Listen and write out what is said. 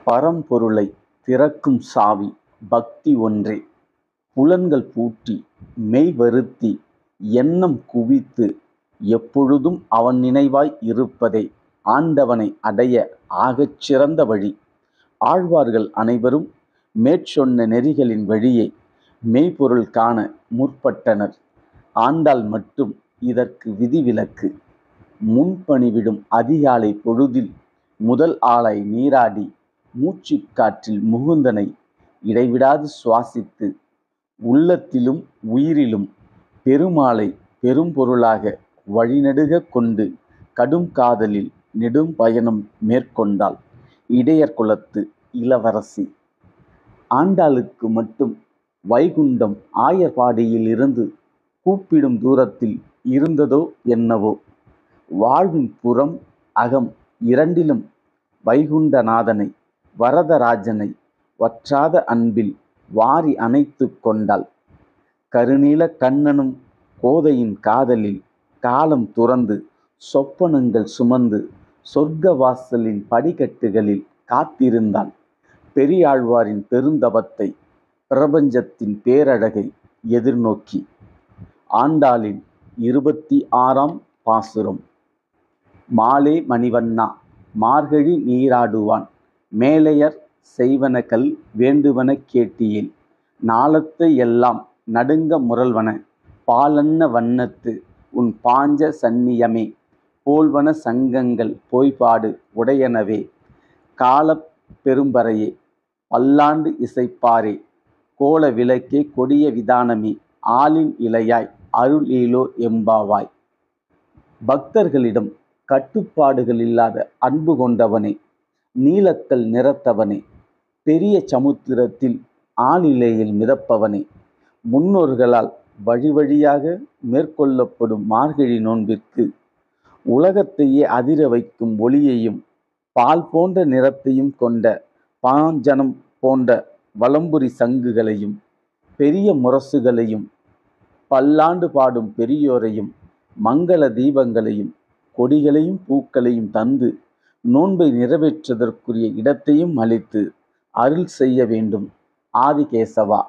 பரம்பொருளை திறக்கும் சாவி பக்தி ஒன்றே. புலன்கள் பூட்டி மெய் வருத்தி எண்ணம் குவித்து எப்பொழுதும் அவன் நினைவாய் இருப்பதே ஆண்டவனை அடைய ஆகச் சிறந்த வழி. ஆழ்வார்கள் அனைவரும் மேற்சொன்ன நெறிகளின் வழியே மெய்ப்பொருள் காண முற்பட்டனர். ஆண்டாள் மட்டும் இதற்கு விதிவிலக்கு. முன்பணிவிடும் அதிகாலை பொழுதில் முதல் ஆளாய் நீராடி மூச்சுக் காற்றில் முகுந்தனை இடைவிடாது சுவாசித்து உள்ளத்திலும் உயிரிலும் பெருமாளை பெரும்பொருளாக வழிநெடுக கொண்டு கடும் காதலில் நெடும் பயணம் மேற்கொண்டாள் இடையர் குலத்து இளவரசி. ஆண்டாளுக்கு மட்டும் வைகுண்டம் ஆயர்பாடியில் இருந்து கூப்பிடும் தூரத்தில் இருந்ததோ என்னவோ. வாழ்வின் புறம் அகம் இரண்டிலும் வைகுண்டநாதனை வரதராஜனை வற்றாத அன்பில் வாரி அணைத்து கொண்டாள். கருநீல கண்ணனும் கோதையின் காதலில் காலம் துறந்து சொப்பனங்கள் சுமந்து சொர்க்க வாசலின் படிக்கட்டுகளில் காத்திருந்தான். பெரியாழ்வாரின் பெருந்தவத்தை பிரபஞ்சத்தின் பேரழகை எதிர்நோக்கி. ஆண்டாளின் 26ஆம் பாசுரம். மாலே மணிவண்ணா மார்கழி நீராடுவான் மேலையர் செய்வனகள் வேண்டுவன கேட்டியேல் நாளத்தை எல்லாம் நடுங்க முரல்வன பாலன்ன வண்ணத்து உன் பாஞ்ச சந்நியமே போல்வன சங்கங்கள் போய்பாடு உடையனவே காலப் பெரும்பறையே பல்லாண்டு இசைப்பாரே கோல விளக்கே கொடிய விதானமே ஆலின் இலையாய் அருளீலோ எம்பாவாய். பக்தர்களிடம் கட்டுப்பாடுகள் இல்லாத அன்பு கொண்டவனே, நீலக்கல் நிறத்தவனே, பெரிய சமுத்திரத்தில் ஆளிலையில் மிதப்பவனே, முன்னோர்களால் வழி வழியாக மேற்கொள்ளப்படும் மார்கழி நோன்பிற்கு உலகத்தையே அதிர வைக்கும் ஒளியையும் பால் போன்ற நிறத்தையும் கொண்ட பாஞ்சனம் போன்ற வலம்புரி சங்குகளையும் பெரிய முரசுகளையும் பல்லாண்டு பாடும் பெரியோரையும் மங்கள தீபங்களையும் கொடிகளையும் பூக்களையும் தந்து நோன்பை நிறைவேற்றுவதற்குரிய இடத்தையும் அளித்து அருள் செய்ய வேண்டும் ஆதிகேசவா.